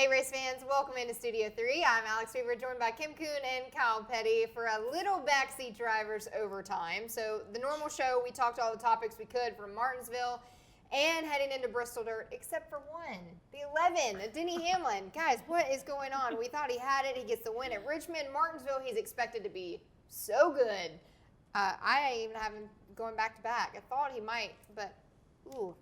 Hey race fans, welcome into Studio 3. I'm Alex Weaver, joined by Kim Coon and Kyle Petty for a little Backseat Drivers overtime. So the normal show, we talked all the topics we could from Martinsville and heading into Bristol Dirt, except for one, the 11, Denny Hamlin. Guys, what is going on? We thought he had it. He gets the win at Richmond. Martinsville, he's expected to be so good. I even have him going back to back. I thought he might, but ooh,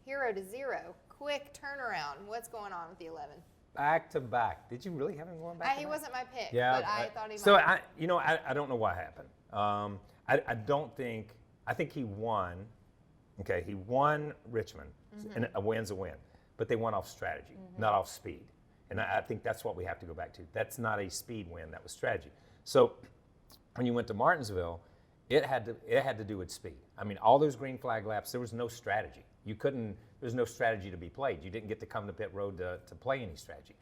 0 to 0. Quick turnaround. What's going on with the 11? Back to back. Did you really have him going back to back? He wasn't my pick, yeah, but I thought he might. So, I don't know what happened. I think he won. Okay, he won Richmond, and a win's a win. But they won off strategy, not off speed. And I think that's what we have to go back to. That's not a speed win, that was strategy. So when you went to Martinsville, it had to do with speed. I mean, all those green flag laps, there was no strategy. There's no strategy to be played. You didn't get to come to pit road to play any strategy.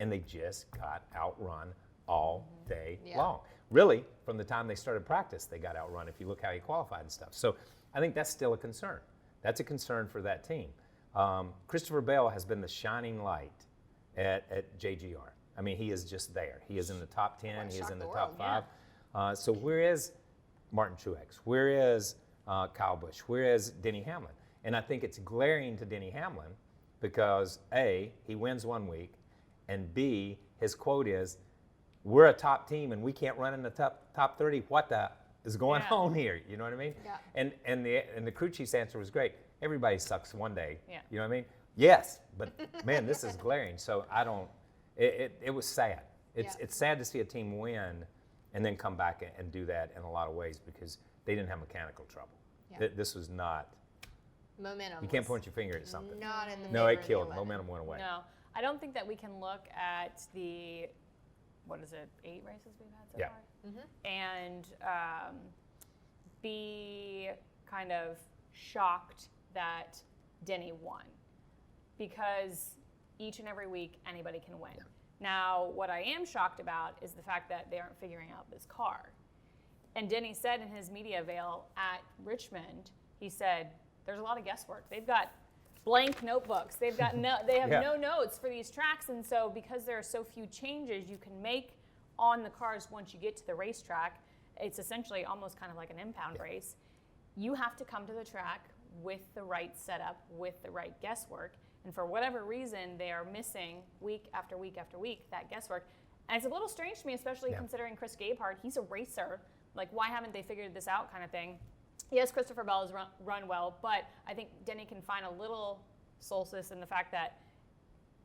And they just got outrun all day long. Really, from the time they started practice, they got outrun if you look how he qualified and stuff. So I think that's still a concern. That's a concern for that team. Christopher Bell has been the shining light at JGR. I mean, he is just there. He is in the top 10. He is in the top 5. So where is Martin Truex? Where is Kyle Busch? Where is Denny Hamlin? And I think it's glaring to Denny Hamlin because A, he wins one week, and B, his quote is, "We're a top team and we can't run in the top 30. What the is going on here?" You know what I mean? Yeah. And the crew chief's answer was great. Everybody sucks one day. Yeah. You know what I mean? Yes, but man, this is glaring. So I don't. It was sad. It's sad to see a team win and then come back and do that in a lot of ways because they didn't have mechanical trouble. Yeah. This was not. Momentum. You can't point your finger at something. Not in the No, it killed. Momentum went away. No, I don't think that we can look at the, 8 races we've had so far? And be kind of shocked that Denny won. Because each and every week, anybody can win. Yeah. Now, what I am shocked about is the fact that they aren't figuring out this car. And Denny said in his media avail at Richmond, he said, there's a lot of guesswork. They've got blank notebooks. They've got they have no notes for these tracks. And so because there are so few changes you can make on the cars once you get to the racetrack, it's essentially almost kind of like an impound race. You have to come to the track with the right setup, with the right guesswork. And for whatever reason, they are missing week after week after week that guesswork. And it's a little strange to me, especially considering Chris Gabehart. He's a racer. Like, why haven't they figured this out kind of thing? Yes, Christopher Bell has run well, but I think Denny can find a little solace in the fact that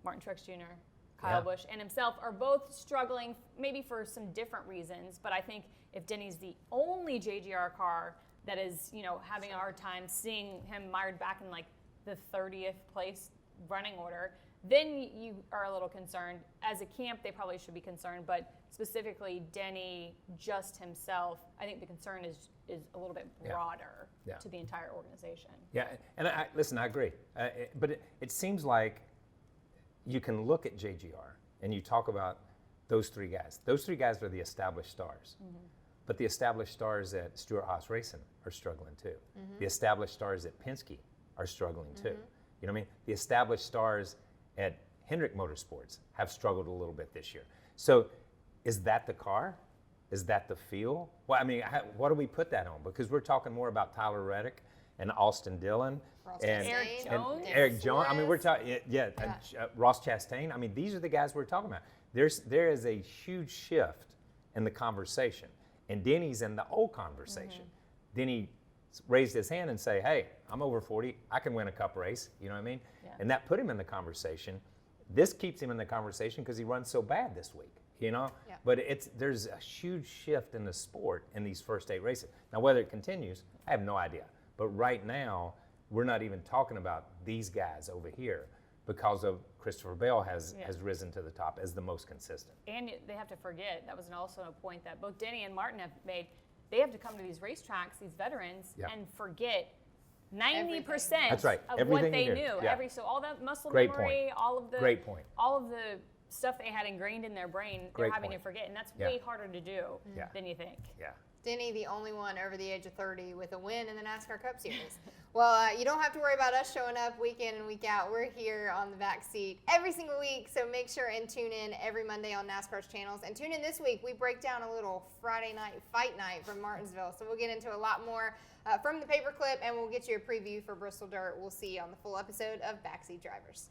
Martin Truex Jr., Kyle Busch, and himself are both struggling, maybe for some different reasons. But I think if Denny's the only JGR car that is, having a hard time seeing him mired back in like the 30th place running order, then you are a little concerned. As a camp, they probably should be concerned, but specifically Denny, just himself, I think the concern is a little bit broader to the entire organization. Yeah, and I agree. But it seems like you can look at JGR and you talk about those three guys. Those three guys are the established stars. But the established stars at Stewart-Haas Racing are struggling too. The established stars at Penske are struggling too. You know what I mean? The established stars at Hendrick Motorsports have struggled a little bit this year. So is that the car? Is that the feel? Well, I mean, what do we put that on? Because we're talking more about Tyler Reddick and Austin Dillon and Eric Jones. I mean, we're talking, Ross Chastain. I mean, these are the guys we're talking about. There is a huge shift in the conversation. And Denny's in the old conversation. Denny raised his hand and say, hey, I'm over 40. I can win a cup race. You know what I mean? Yeah. And that put him in the conversation. This keeps him in the conversation because he runs so bad this week, Yeah. But there's a huge shift in the sport in these first 8 races. Now, whether it continues, I have no idea. But right now, we're not even talking about these guys over here because of Christopher Bell has risen to the top as the most consistent. And they have to forget, that was also a point that both Denny and Martin have made, they have to come to these racetracks, these veterans, and forget 90% That's right. of Everything what they you knew. Yeah. So all that muscle Great memory, point. all of the Great point. all of the stuff they had ingrained in their brain, they're Great having point. to forget, and that's way harder to do than you think. Yeah. Denny, the only one over the age of 30 with a win in the NASCAR Cup Series. Well, you don't have to worry about us showing up week in and week out. We're here on the Backseat every single week, so make sure and tune in every Monday on NASCAR's channels. And tune in this week. We break down a little Friday night fight night from Martinsville, so we'll get into a lot more from the paperclip, and we'll get you a preview for Bristol Dirt. We'll see you on the full episode of Backseat Drivers.